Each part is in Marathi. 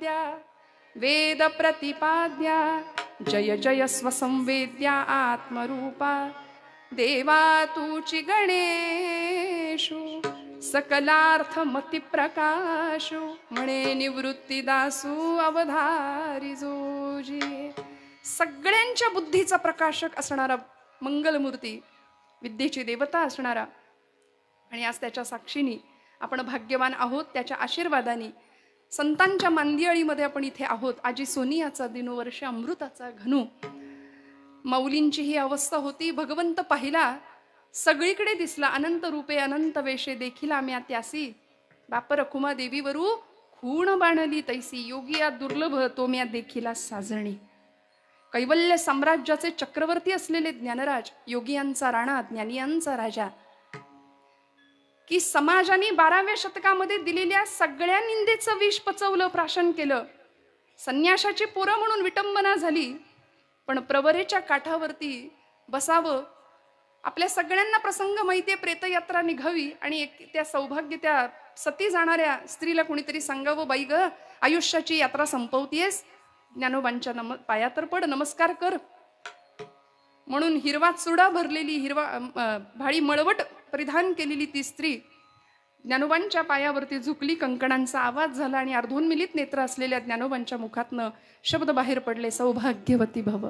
प्रतिपाद्या वेद प्रतिपाद्या जय जय स्वसंवेद्या आत्मरूपा देवा तूची गणेशु सकलार्थ मती प्रकाशु म्हणे निवृत्ती दासू अवधारी जोजी. सगळ्यांच्या बुद्धीचा प्रकाशक असणारा मंगलमूर्ती, विद्येची देवता असणारा, आणि आज त्याच्या साक्षीने आपण भाग्यवान आहोत. त्याच्या आशीर्वादाने संतांच्या मांदियाळीमध्ये आपण इथे आहोत. आजी सोनियाचा दिनोवर्ष अमृताचा घनू. माऊलींची ही अवस्था होती. भगवंत पाहिला, सगळीकडे दिसला. अनंत रूपे अनंत वेशे देखील म्या त्यासी बाप रखुमा देवीवरू खूण बाणली तैसी योगिया दुर्लभ तो म्या देखिला साजणी. कैवल्य साम्राज्याचे चक्रवर्ती असलेले ज्ञानराज, योगियांचा राणा, ज्ञानियांचा राजा, की समाजाने 12व्या शतकामध्ये दिलेल्या सगळ्या निंदेचं विष पचवलं, प्राशन केलं. संन्याशाची पोरं म्हणून विटंबना झाली, पण प्रवरेच्या काठावरती बसावं. आपल्या सगळ्यांना प्रसंग माहितीये, प्रेतयात्रा निघावी आणि त्या सौभाग्य त्या सती जाणाऱ्या स्त्रीला कोणीतरी सांगावं, बाई ग आयुष्याची यात्रा संपवतीयस, ज्ञानोबांच्या पाया तर पड, नमस्कार कर. म्हणून हिरवा चुडा भरलेली, हिरवा भाळी मळवट परिधान केलेली ती स्त्री ज्ञानोबांच्या पायावरती झुकली. कंकणांचा आवाज झाला आणि अर्धोन्मिलित नेत्र असलेल्या ज्ञानोबांच्या मुखातनं शब्द बाहेर पडले, सौभाग्यवती भव.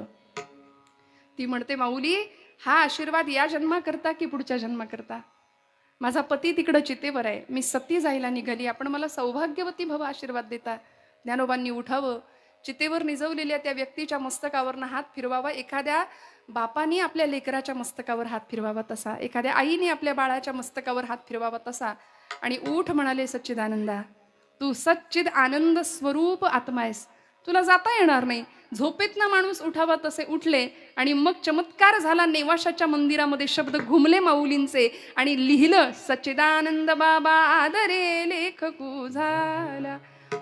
ती म्हणते, माऊली हा आशीर्वाद या जन्माकरता की पुढच्या जन्माकरता? माझा पती तिकडं चितेवर आहे, मी सती जायला निघाली, आपण मला सौभाग्यवती भव आशीर्वाद देता. ज्ञानोबांनी उठावं, चितेवर निजवलेल्या त्या व्यक्तीच्या मस्तकावरनं हात फिरवावा. एखाद्या बापाने आपल्या लेकराच्या मस्तकावर हात फिरवावा तसा, एखाद्या आईने आपल्या बाळाच्या मस्तकावर हात फिरवावा तसा, आणि उठ म्हणाले, सच्चिदानंदा तू सच्चिद आनंद स्वरूप आत्मा आहेस, तुला जाता येणार नाही. झोपेतनं माणूस उठावा तसे उठले आणि मग चमत्कार झाला. नेवाशाच्या मंदिरामध्ये शब्द घुमले माऊलींचे आणि लिहिलं, सच्चिदानंद बाबा आदरे लेखकू झाला.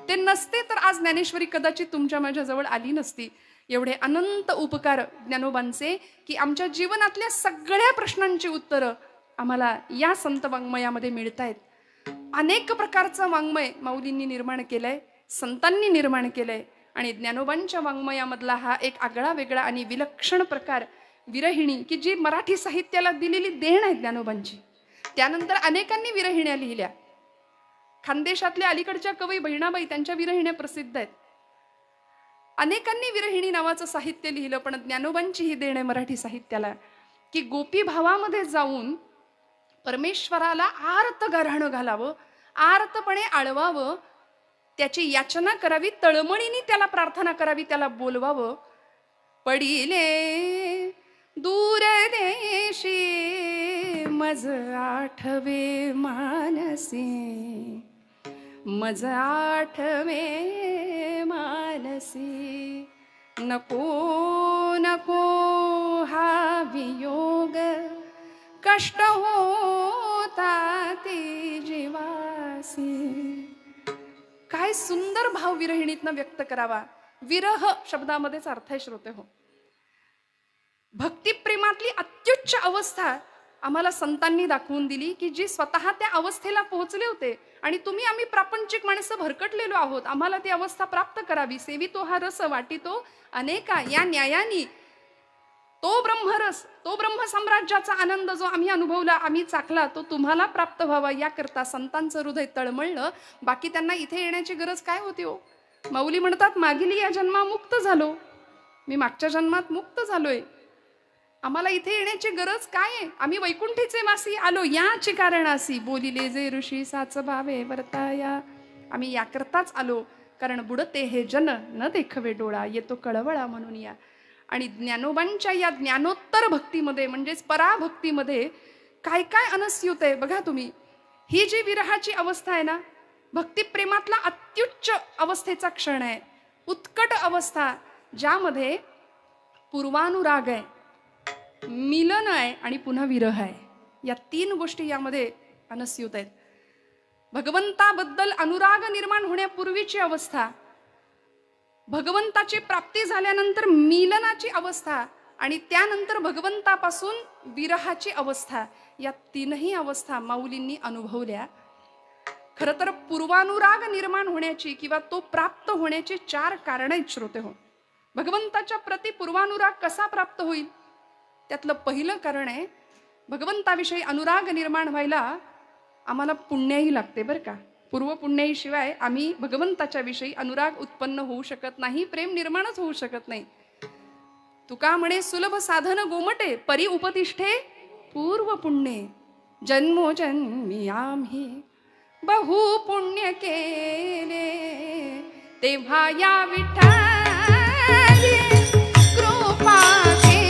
ते नसते तर आज ज्ञानेश्वरी कदाचित तुमच्या माझ्या जवळ आली नसती. एवढे अनंत उपकार ज्ञानोबांचे की आमच्या जीवनातल्या सगळ्या प्रश्नांची उत्तरं आम्हाला या संत वाङ्मयामध्ये मिळतायत. अनेक प्रकारचं वाङ्मय माऊलींनी निर्माण केलंय, संतांनी निर्माण केलंय, आणि ज्ञानोबांच्या वाङ्मयामधला हा एक आगळा वेगळा आणि विलक्षण प्रकार विरहिणी, की जी मराठी साहित्याला दिलेली देण आहे ज्ञानोबांची. त्यानंतर अनेकांनी विरहिण्या लिहिल्या. खानदेशातल्या अलीकडच्या कवी बहिणाबाई, त्यांच्या विरहिण्या प्रसिद्ध आहेत. अनेकांनी विरहिणी नावाचं साहित्य लिहिलं, पण ज्ञानोबांची ही देण आहे मराठी साहित्याला, की गोपी भावामध्ये जाऊन परमेश्वराला आर्त गाऱ्हाणं घालावं, आर्तपणे आळवावं, त्याची याचना करावी, तळमळीने त्याला प्रार्थना करावी, त्याला बोलवावं. पडिले दूर देशी मज आठवे मानसी, मज आठवे मानसी, नको नको हा वियोग कष्ट होता ते जीवासी. काय सुंदर भाव विरहिणीतनं व्यक्त करावा. विरह शब्दामध्येच अर्थ आहे श्रोते हो. भक्तिप्रेमातली अत्युच्च अवस्था आम्हाला संतांनी दाखवून दिली, की जी स्वतः त्या अवस्थेला पोहोचले होते. आणि आम्ही प्रापंचिक माणसं भरकटलेलो आहोत, आम्हाला ती अवस्था प्राप्त करावी. सेवितो हा रस वाटितो अनेका, या न्यायानी तो ब्रह्मरस, तो ब्रह्म साम्राज्याचा आनंद जो आम्ही अनुभवला, आम्ही चाखला, तो तुम्हाला प्राप्त व्हावा याकरता संतांचं हृदय तळमळलं. बाकी त्यांना इथे येण्याची गरज काय होती हो? माऊली म्हणतात, मागील या जन्मा मुक्त झालो, मी मागच्या जन्मात मुक्त झालोय, आम्हाला इथे येण्याची गरज काय आहे? आम्ही वैकुंठीचे वासी आलो याची कारणासी, बोलिले जे ऋषी साच भावे वर्ताया. आम्ही याकरताच आलो, कारण बुडते हे जन न देखवे डोळा, येतो कळवळा म्हणून या. आणि ज्ञानोबांच्या या ज्ञानोत्तर भक्तीमध्ये म्हणजेच पराभक्तीमध्ये काय काय अनस्युत आहे बघा तुम्ही. ही जी विरहाची अवस्था आहे ना, भक्तिप्रेमातला अत्युच्च अवस्थेचा क्षण आहे, उत्कट अवस्था, ज्यामध्ये पूर्वानुराग आहे, मिलन आहे आणि पुन्हा विरह आहे. या तीन गोष्टी यामध्ये अनस्युत आहेत. भगवंताबद्दल अनुराग निर्माण होण्यापूर्वीची अवस्था, भगवंताची प्राप्ती झाल्यानंतर मिलनाची अवस्था, आणि त्यानंतर भगवंतापासून विरहाची अवस्था. या तीनही अवस्था माऊलींनी अनुभवल्या. खरं तर पूर्वानुराग निर्माण होण्याची किंवा तो प्राप्त होण्याची 4 कारणं आहेत श्रोते हो. भगवंताच्या प्रती पूर्वानुराग कसा प्राप्त होईल? त्यातलं पहिलं कारण आहे, भगवंताविषयी अनुराग निर्माण व्हायला आम्हाला पुण्याही लागते बरं का. पूर्व पुण्याईशिवाय आम्ही भगवंताच्या विषयी अनुराग उत्पन्न होऊ शकत नाही, प्रेम निर्माणच होऊ शकत नाही. तुका म्हणे सुलभ साधन गोमटे, परी उपतिष्ठे पूर्व पुण्ये. जन्मोजन्मी आम्ही बहु पुण्य केले, तेव्हा या विठ्ठली कृपा केली.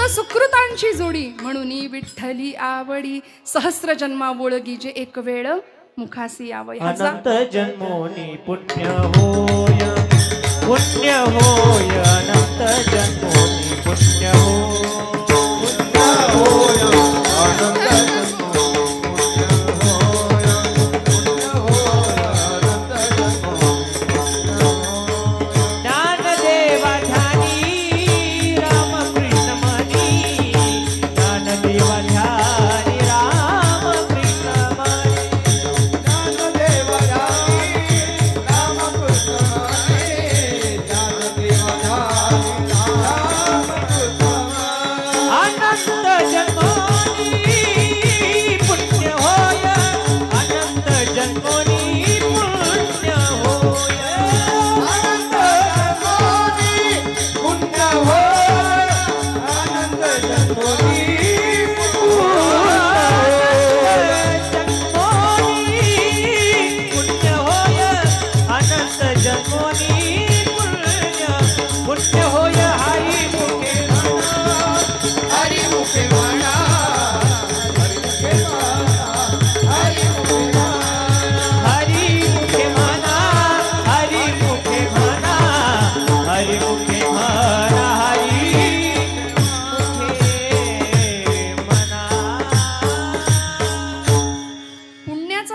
सुकृतांची जोडी म्हणून विठ्ठली आवडी, सहस्र जन्मा बोळगी जे एक वेळ मुखासी यावं. अनंत जन्मोनी पुण्य होय, पुण्य होय, अनंत जन्मोनी पुण्य होय, पुण्य होय, अनंत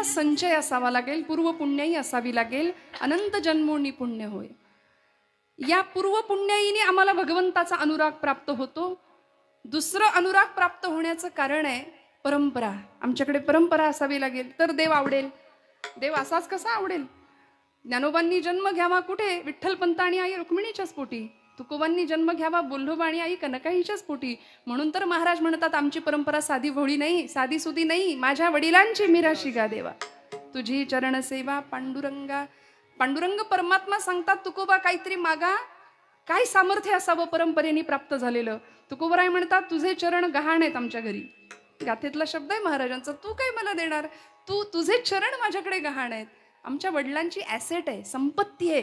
संचय असावा लागेल, पूर्व पुण्याई असावी लागेल. अनंत जन्मोनी पुण्य होय. या पूर्व पुण्याईने आम्हाला भगवंताचा अनुराग प्राप्त होतो. दुसरं अनुराग प्राप्त होण्याचं कारण आहे परंपरा. आमच्याकडे परंपरा असावी लागेल तर देव आवडेल. देव असाच कसा आवडेल? ज्ञानोबांनी जन्म घ्यावा कुठे? विठ्ठलपंत आणि आई रुक्मिणीच्याच पोटी. तुकोबांनी जन्म घ्यावा बोल्लोबा आणि आई कनकाईच्याच पोटी. म्हणून तर महाराज म्हणतात आमची परंपरा साधी भोळी नाही, साधी सुधी नाही, माझ्या वडिलांची मिराशी गा देवा. तुझी चरण सेवा पांडुरंगा. पांडुरंग परमात्मा सांगतात तुकोबा काहीतरी मागा. काय सामर्थ्य असावं परंपरेने प्राप्त झालेलं? तुकोबराय म्हणतात तुझे चरण गहाण आहेत आमच्या घरी. गाथेतला शब्द आहे महाराजांचा. तू काय मला देणार? तुझे चरण माझ्याकडे गहाण आहेत. आमच्या वडिलांची ॲसेट आहे, संपत्ती आहे.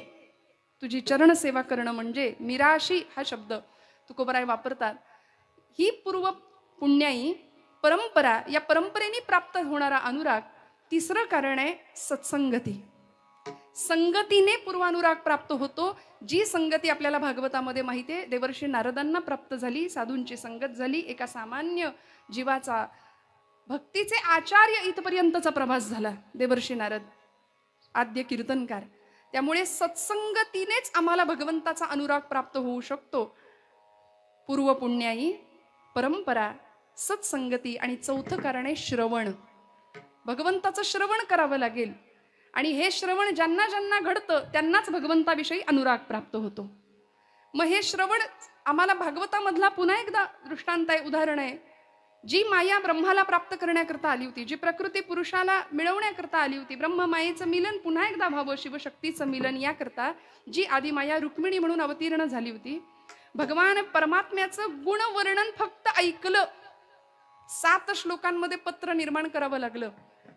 तुझी चरण सेवा करणं म्हणजे मिराशी हा शब्द तुकोबराय वापरतात. ही पूर्व पुण्याई परंपरा, या परंपरेने प्राप्त होणारा अनुराग. तिसरं कारण आहे सत्संगती. संगतीने पूर्वानुराग प्राप्त होतो. जी संगती आपल्याला भागवतामध्ये माहिती आहे, देवर्षी नारदांना प्राप्त झाली. साधूंची संगत झाली. एका सामान्य जीवाचा भक्तीचे आचार्य इथपर्यंतचा प्रभास झाला देवर्षी नारद, आद्य कीर्तनकार. त्यामुळे सत्संगतीनेच आम्हाला भगवंताचा अनुराग प्राप्त होऊ शकतो. पूर्व पुण्याई, परंपरा, सत्संगती आणि चौथं कारण आहे श्रवण. भगवंताचं श्रवण करावं लागेल आणि हे श्रवण ज्यांना ज्यांना घडतं त्यांनाच भगवंताविषयी अनुराग प्राप्त होतो. मग हे श्रवण आम्हाला भागवतामधला पुन्हा एकदा दृष्टांत आहे, उदाहरण आहे. जी माया ब्रह्माला प्राप्त करण्याकरता आली होती, जी प्रकृती पुरुषाला मिळवण्याकरता आली होती, ब्रह्ममायेचं मिलन पुन्हा एकदा व्हावं, शिवशक्तीचं मिलन याकरता जी आदिमाया रुक्मिणी म्हणून अवतीर्ण झाली होती. भगवान परमात्म्याचं गुणवर्णन फक्त ऐकलं. 7 श्लोकांमध्ये पत्र निर्माण करावं लागलं.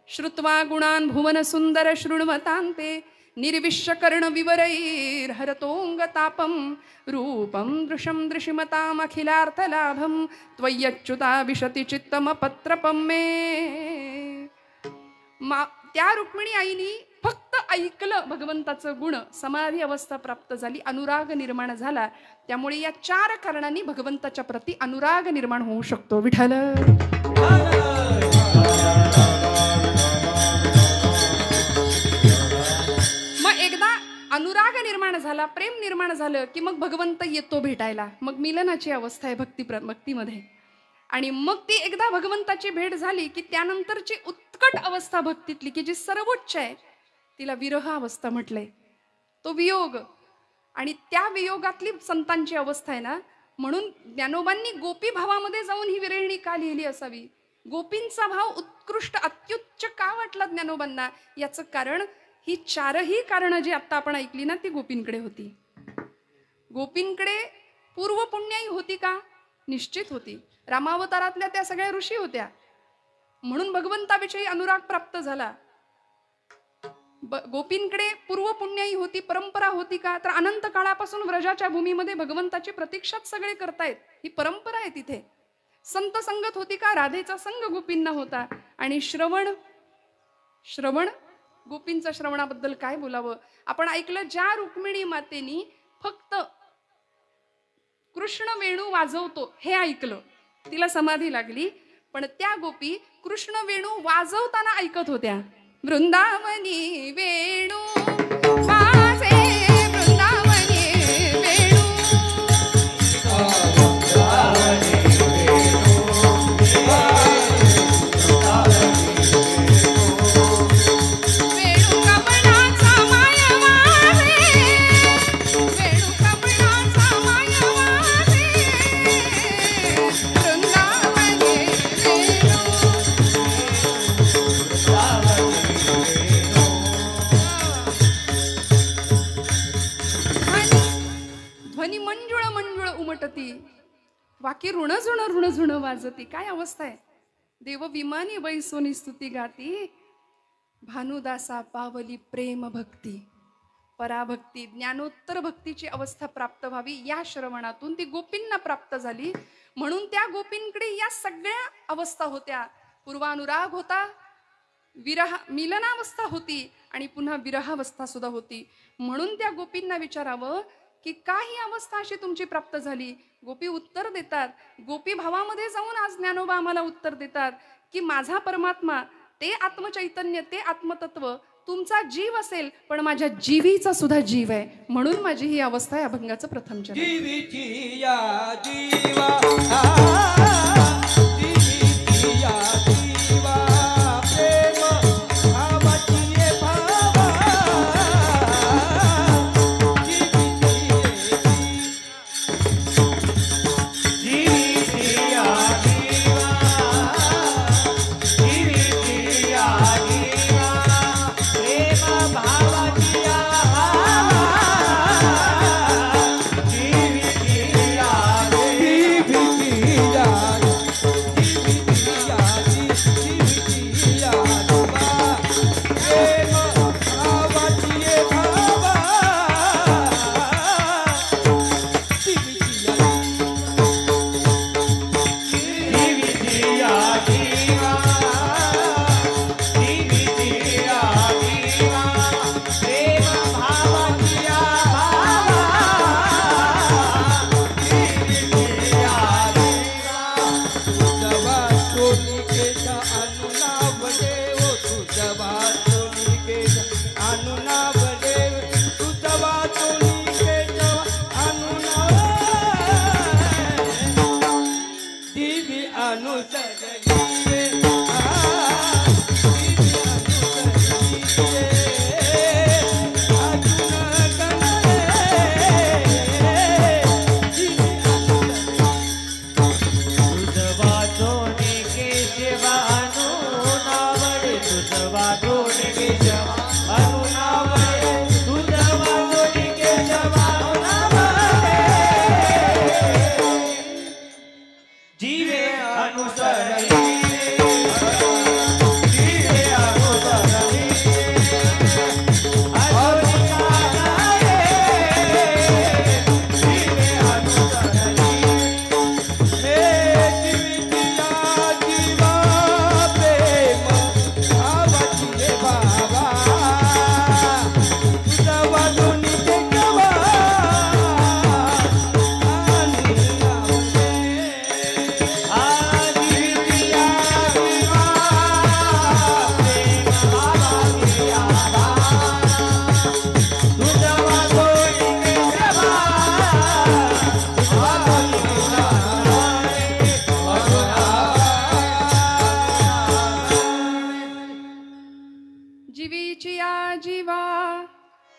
श्रुत्वा गुणान भुवन सुंदर शृण्वतान्ते निर्विश्य कर्ण विवरैर हरतोंग तापम रूपम दृशम दृशिमताम अखिलार्थ लाभम त्वय्यच्युता विशति चित्तम पत्रपम मे. त्या रुक्मिणी आईनी फक्त ऐकलं भगवंताचं गुण, समाधी अवस्था प्राप्त झाली, अनुराग निर्माण झाला. त्यामुळे या 4 कारणांनी भगवंताच्या प्रती अनुराग निर्माण होऊ शकतो. विठ्ठल. मग एकदा अनुराग निर्माण झाला, प्रेम निर्माण झालं की मग भगवंत येतो भेटायला. मग मिलनाची अवस्था आहे भक्तीमध्ये. आणि मग ती एकदा भगवंताची भेट झाली की त्यानंतरची उत्कट अवस्था भक्तीतली की जी सर्वोच्च आहे तिला विरह अवस्था म्हटलंय. तो वियोग, आणि त्या वियोगातली संतांची अवस्था आहे ना. म्हणून ज्ञानोबांनी गोपी भावामध्ये जाऊन ही विरहिणी का लिहिली असावी? गोपींचा भाव उत्कृष्ट अत्युच्च का वाटला ज्ञानोबांना? याचं कारण ही 4ही कारणं जी आता आपण ऐकली ना ती गोपींकडे होती. गोपींकडे पूर्व पुण्याई होती का? निश्चित होती. रामावतारातल्या त्या सगळ्या ऋषी होत्या, म्हणून भगवंताविषयी अनुराग प्राप्त झाला. गोपींकडे पूर्व पुण्याई होती, परंपरा होती का? तर अनंत काळापासून व्रजाच्या भूमीमध्ये भगवंताची प्रतीक्षाच सगळे करतायत, ही परंपरा आहे. तिथे संत संगत होती का? राधेचा संग गोपींना होता. आणि श्रवण गोपींच्या श्रवणाबद्दल काय बोलावं? आपण ऐकलं ज्या रुक्मिणी मातेनी फक्त कृष्ण वेणू वाजवतो हे ऐकलं, तिला समाधी लागली. पण त्या गोपी कृष्ण वेणू वाजवताना ऐकत होत्या. वृंदावनी वेणू वाजे, वृंदावनी वेणू, वेणू कमळाचा माय वाजे, वेणू कमळाचा माय वाजे, वृंदावनी वेणू. ध्वनी मंजुळ मंजुळ उमटती, वाकी ऋणझुण ऋणझुण वाजती. काय अवस्था आहे? देव विमानी बैसोनी स्तुती गाती, भानुदासा पावली प्रेम भक्ती. पराभक्ती, ज्ञानोत्तर भक्तीची अवस्था प्राप्त व्हावी या श्रवणातून ती गोपींना प्राप्त झाली. म्हणून त्या गोपींकडे या सगळ्या अवस्था होत्या. पूर्वानुराग होता, मिलनावस्था होती, आणि पुन्हा विरहावस्था सुद्धा होती. म्हणून त्या गोपींना विचारावं की का ही अवस्था अशी तुमची प्राप्त झाली? गोपी उत्तर देतात. गोपी भावामध्ये जाऊन आज ज्ञानोबा आम्हाला उत्तर देतात की माझा परमात्मा, ते आत्मचैतन्य, ते आत्मतत्व तुमचा जीव असेल, पण माझ्या जीवीचा सुद्धा जीव आहे. म्हणून माझी ही अवस्था आहे. अभंगाचं प्रथम चरण. जीवीची या जीवा,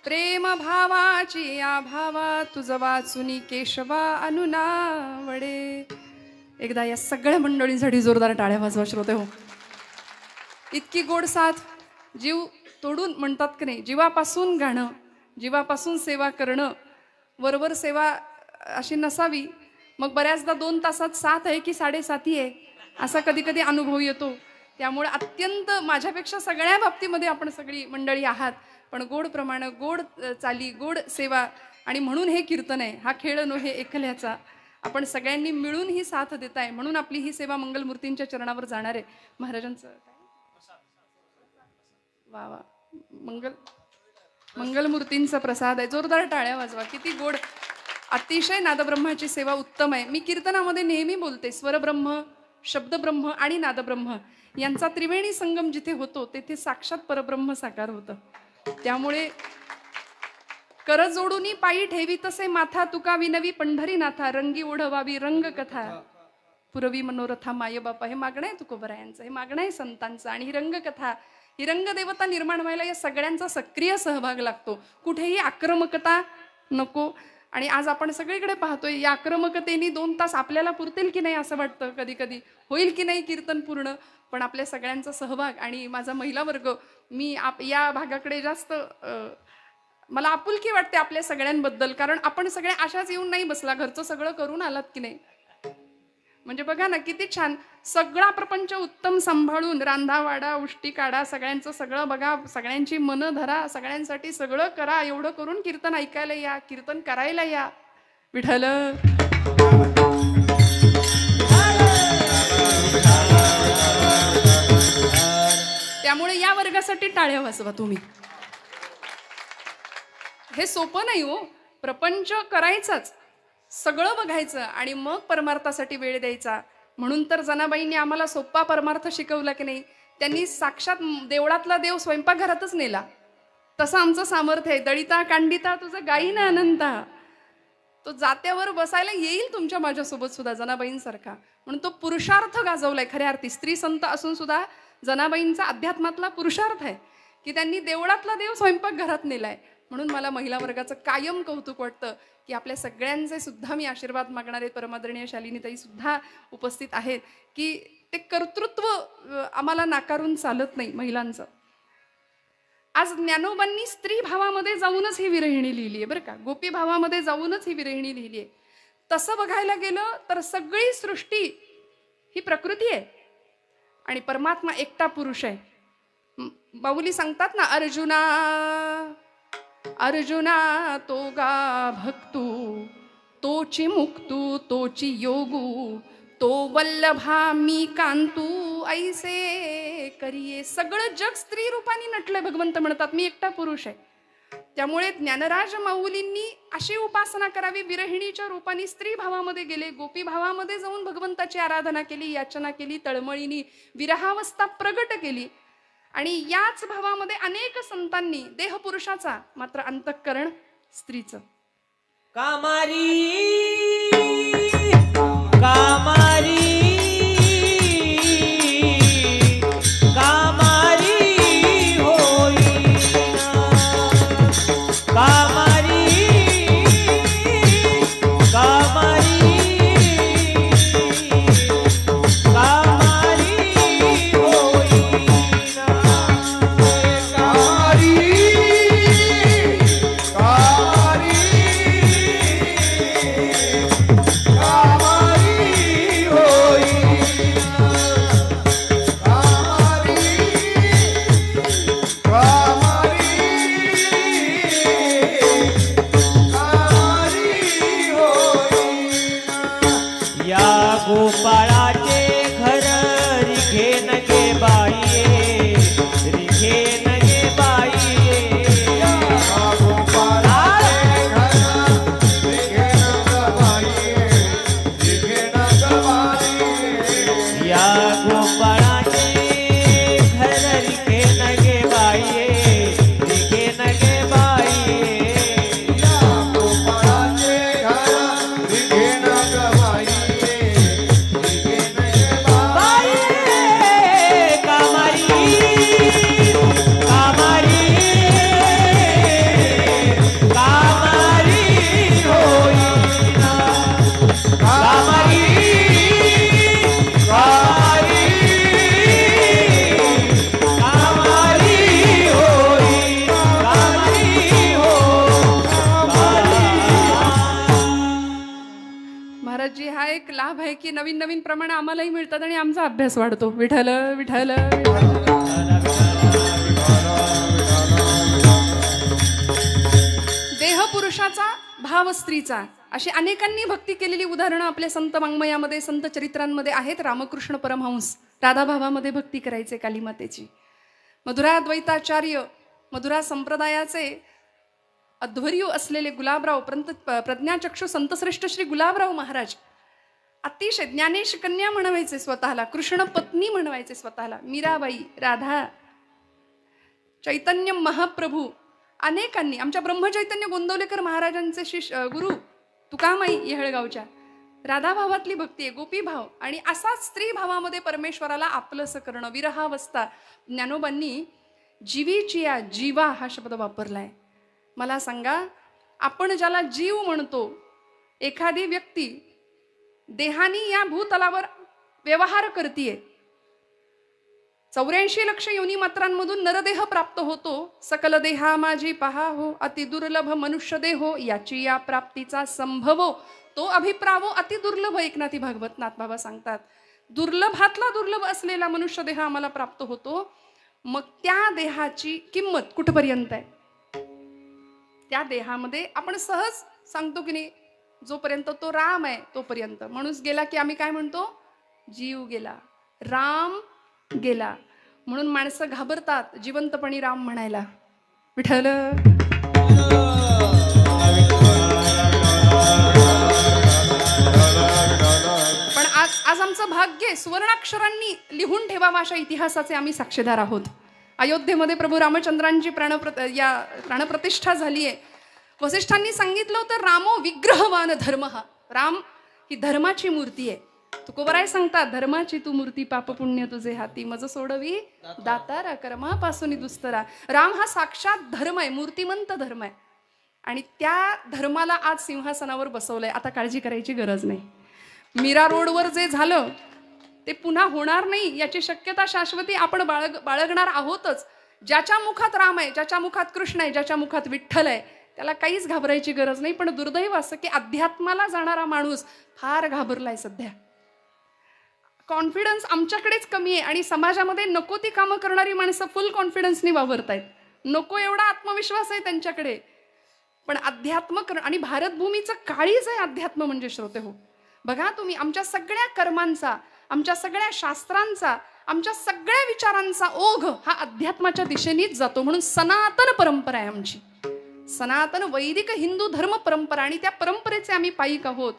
प्रेम भावाची आभावा तुझ वाचुनी केशवा अनुनावडे. एकदा या सगळ्या मंडळींसाठी जोरदार टाळ्या वाजवा श्रोते हो. इतकी गोड साथ, जीव तोडून म्हणतात की नाही, जीवापासून गाणं, जीवापासून सेवा करणं. वरवर सेवा अशी नसावी, मग बऱ्याचदा 2 तासात 7 आहे की 7.5 आहे असा कधी कधी अनुभव येतो. त्यामुळे अत्यंत माझ्यापेक्षा सगळ्या बाबतीमध्ये आपण सगळी मंडळी आहात, पण गोड प्रमाण, गोड चाली, गोड सेवा. आणि म्हणून हे कीर्तन आहे, हा खेळ नव्हे एकल्याचा. आपण सगळ्यांनी मिळून ही साथ देत आहे, म्हणून आपली ही सेवा मंगलमूर्तींच्या चरणावर जाणार आहे. महाराजांचं वा वा, मंगलमूर्तींचा प्रसाद आहे. जोरदार टाळ्या वाजवा. किती गोड, अतिशय नादब्रह्माची सेवा उत्तम आहे. मी कीर्तनामध्ये नेहमी बोलते, स्वरब्रह्म, शब्दब्रह्म आणि नादब्रह्म यांचा त्रिवेणी संगम जिथे होतो तेथे साक्षात परब्रह्म साकार होतं. त्यामुळे कर जोडूनी पायी ठेवी तसे माथा, तुका विनवी पंढरीनाथा, रंगी ओढवावी रंग कथा, पुरवी मनोरथा माय बापा. हे मागणं आहे तुकोबरायांचं, हे मागणं आहे संतांचं. आणि ही रंगकथा, ही रंगदेवता निर्माण व्हायला या सगळ्यांचा सक्रिय सहभाग लागतो. कुठेही आक्रमकता नको. आणि आज आपण सगळीकडे पाहतोय, या आक्रमकतेने 2 तास आपल्याला पुरतील की नाही असं वाटतं कधी कधी, होईल की नाही कीर्तन पूर्ण. पण आपल्या सगळ्यांचा सहभाग आणि माझा महिला वर्ग, मी या भागाकडे जास्त मला आपुलकी वाटते आपल्या सगळ्यांबद्दल. कारण आपण सगळे अशाच येऊन नाही बसला, घरचं सगळं करून आलात की नाही. म्हणजे बघा ना किती छान, सगळा प्रपंच उत्तम सांभाळून, रांधावाडा, उष्टी काढा, सगळ्यांचं सगळं बघा, सगळ्यांची मनं धरा, सगळ्यांसाठी सगळं करा. एवढं करून कीर्तन ऐकायला या, कीर्तन करायला या. विठ्ठल. त्यामुळे या वर्गासाठी टाळ्या वाजवा तुम्ही. हे सोपं नाही हो, प्रपंच करायचाच, सगळं बघायचं आणि मग परमार्थासाठी वेळ द्यायचा. म्हणून तर जनाबाईंनी आम्हाला सोपा परमार्थ शिकवला की नाही. त्यांनी साक्षात देवळातला देव स्वयंपाकघरातच नेला. तसं आमचं सामर्थ्य आहे. दळिता कांडिता तुझं गायीन अनंता, तो जात्यावर बसायला येईल तुमच्या माझ्यासोबत सुद्धा जनाबाईंसारखा. म्हणून तो पुरुषार्थ गाजवलाय खऱ्या अर्थी. स्त्री संत असून सुद्धा जनाबाईंचा अध्यात्मातला पुरुषार्थ आहे की त्यांनी देवळातला देव स्वयंपाकघरात नेलाय. म्हणून मला महिला वर्गाचं कायम कौतुक वाटतं की आपल्या सगळ्यांचे सुद्धा मी आशीर्वाद मागणारे परमादरणीय शालिनीताई सुद्धा उपस्थित आहेत, की ते कर्तृत्व आम्हाला नाकारून चालत नाही महिलांचं. आज ज्ञानोबांनी स्त्री भावामध्ये जाऊनच ही विरहिणी लिहिली आहे बरं का, गोपी भावामध्ये जाऊनच ही विरहिणी लिहिली आहे. तसं बघायला गेलं तर सगळी सृष्टी ही प्रकृती आहे आणि परमात्मा एकटा पुरुष आहे. बाहुली सांगतात ना, अर्जुना अर्जुना तो गा भक्तू, तोची मुक्तू तोची योगू, तो वल्लभा मी कांतू ऐसे करिये. सगळं जग स्त्री रूपाने नटलंय. भगवंत म्हणतात मी एकटा पुरुष आहे. त्यामुळे ज्ञानराज माऊलींनी अशी उपासना करावी, विरहिणीच्या रूपाने स्त्री भावामध्ये गेले, गोपी भावामध्ये जाऊन भगवंताची आराधना केली, याचना केली, तळमळीनी विरहावस्था प्रगट केली. आणि याच भावामध्ये अनेक संतांनी देह पुरुषाचा मात्र अंतःकरण स्त्रीचं. कामारी कामारी कामारी होईना, कामारी कामारी एक लाभ आहे की नवीन नवीन प्रमाण आम्हालाही मिळतात आणि आमचा अभ्यास वाढतो. विठ्ठल विठ्ठल विठ्ठल. देह पुरुषाचा, भाव स्त्रीचा, अशी अनेकांनी भक्ती केलेली उदाहरणं आपल्या संत वाङ्मयामध्ये, संत चरित्रांमध्ये आहेत. रामकृष्ण परमहंस राधाभावामध्ये भक्ती करायचे कालीमातेची. मधुराद्वैताचार्य, मधुरा संप्रदायाचे अध्वर्यू असलेले गुलाबराव प्रज्ञाचक्षु संतश्रेष्ठ श्री गुलाबराव महाराज अतिशय ज्ञानेश कन्या म्हणवायचे स्वतःला, कृष्ण पत्नी म्हणवायचे स्वतःला. मीराबाई, राधा, चैतन्य महाप्रभू, अनेकांनी, आमच्या ब्रह्मचैतन्य गोंदवलेकर महाराजांचे शिष्य गुरु तुकामाई येहळगावच्या, राधाभावातली भक्ती आहे, गोपीभाव. आणि असाच स्त्री भावामध्ये परमेश्वराला आपलंसं करणं, विरहावस्था. ज्ञानोबांनी जीवीची या जीवा हा शब्द वापरलाय. मला सांगा, आपण ज्याला जीव म्हणतो, एखादी व्यक्ती देहानी या भूतलावर व्यवहार करतीये, 84 लक्ष योनी मात्रांमधून नरदेह प्राप्त होतो. सकल देहा माझी पहा हो, अति दुर्लभ मनुष्य देहो, याची या प्राप्तीचा संभवो, तो अभिप्रावो अति दुर्लभ. एकनाथी भागवत नाथबाबा सांगतात, दुर्लभातला दुर्लभ असलेला मनुष्य देह आम्हाला प्राप्त होतो. मग त्या देहाची किंमत कुठपर्यंत आहे? त्या देहामध्ये आपण सहज सांगतो की नाही, जोपर्यंत तो राम आहे तोपर्यंत. माणूस गेला की आम्ही काय म्हणतो? जीव गेला, राम गेला. म्हणून माणसं घाबरतात जिवंतपणी राम म्हणायला. विठ्ठल. पण आज आमचं भाग्य सुवर्णाक्षरांनी लिहून ठेवावा अशा इतिहासाचे आम्ही साक्षीदार आहोत. अयोध्येमध्ये प्रभू रामचंद्रांची प्राणप्रतिष्ठा झाली आहे. वसिष्ठांनी सांगितलं होतं, रामो विग्रहवान धर्म. राम ही धर्माची मूर्ती आहे. तुकोबराय सांगतात, धर्माची तू मूर्ती, पाप पुण्य तुझे हाती, मज सोडवी दातारा, कर्मापासून दुस्तरा. राम हा साक्षात धर्म आहे, मूर्तिमंत धर्म आहे. आणि त्या धर्माला आज सिंहासनावर बसवलंय. आता काळजी करायची गरज नाही. मीरा रोडवर जे झालं ते पुन्हा होणार नाही याची शक्यता शाश्वती आपण बाळगणार आहोतच. ज्याच्या मुखात राम आहे, ज्याच्या मुखात कृष्ण आहे, ज्याच्या मुखात विठ्ठल आहे, त्याला काहीच घाबरायची गरज नाही. पण दुर्दैव असं की अध्यात्माला जाणारा माणूस फार घाबरलाय सध्या. कॉन्फिडन्स आमच्याकडेच कमी आहे आणि समाजामध्ये नको ती कामं करणारी माणसं फुल कॉन्फिडन्सनी वावरतायत. नको एवढा आत्मविश्वास आहे त्यांच्याकडे. पण अध्यात्म आणि भारतभूमीचं काळीज आहे अध्यात्म म्हणजे. श्रोते हो, बघा तुम्ही, आमच्या सगळ्या कर्मांचा, आमच्या सगळ्या शास्त्रांचा, आमच्या सगळ्या विचारांचा ओघ हा अध्यात्माच्या दिशेनेच जातो. म्हणून सनातन परंपरा आहे आमची, सनातन वैदिक हिंदू धर्म परंपरा. आणि त्या परंपरेचे आम्ही पायीक आहोत.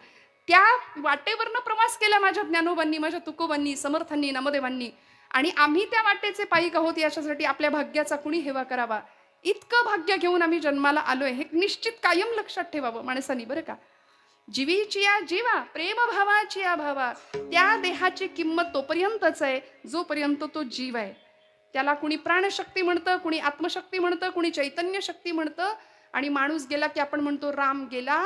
त्या वाटेवरनं प्रवास केला माझ्या ज्ञानोबांनी, माझ्या तुकोबांनी, समर्थांनी, नामदेवांनी. आणि आम्ही त्या वाटेचे पायीक आहोत. याच्यासाठी आपल्या भाग्याचा कुणी हेवा करावा. इतकं भाग्य घेऊन आम्ही जन्माला आलोय हे निश्चित कायम लक्षात ठेवावं माणसांनी, बरं का. जीवीची या जीवा, प्रेम भावाची या भावा, त्या देहाची किंमत तोपर्यंतच आहे जोपर्यंत तो जीव आहे. त्याला कुणी प्राणशक्ती म्हणतं, कुणी आत्मशक्ती म्हणतं, कुणी चैतन्य शक्ती म्हणतं. आणि माणूस गेला की आपण म्हणतो राम गेला.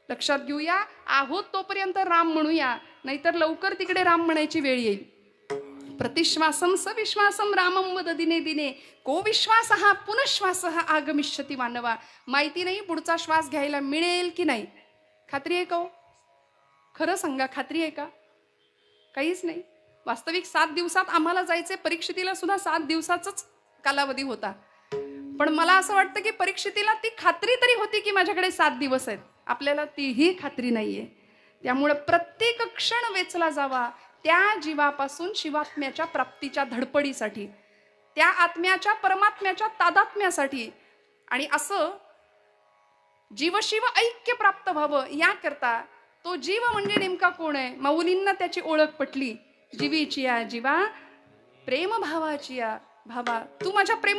लक्षात घेऊया, आहोत तोपर्यंत राम म्हणूया, नाहीतर लवकर तिकडे राम म्हणायची वेळ येईल. प्रतिश्वासम सविश्वासम रामम वद दिने दिने, को विश्वास हा पुनश्वास हा आगमिष्यती मानवा. माहिती नाही पुढचा श्वास घ्यायला मिळेल की नाही. खात्री आहे का हो? खरं सांगा, खात्री आहे का? काहीच नाही. वास्तविक 7 दिवसात आम्हाला जायचे. परीक्षेला सुद्धा 7 दिवसाचाच कालावधी होता. पण मला असं वाटतं की परीक्षेला ती खात्री तरी होती की माझ्याकडे 7 दिवस आहेत. आपल्याला तीही खात्री नाहीये. त्यामुळे प्रत्येक क्षण वेचला जावा त्या जीवापासून शिवात्म्याच्या प्राप्तीच्या धडपडीसाठी, त्या आत्म्याच्या परमात्म्याच्या तादात्म्यासाठी. आणि असं जीवशिव ऐक्य प्राप्त व्हावं याकरता तो जीव म्हणजे नेमका कोण आहे? माऊलींना त्याची ओळख पटली. जीवीची या जीवा, प्रेम भावाची या भावा, तू माझ्या प्रेम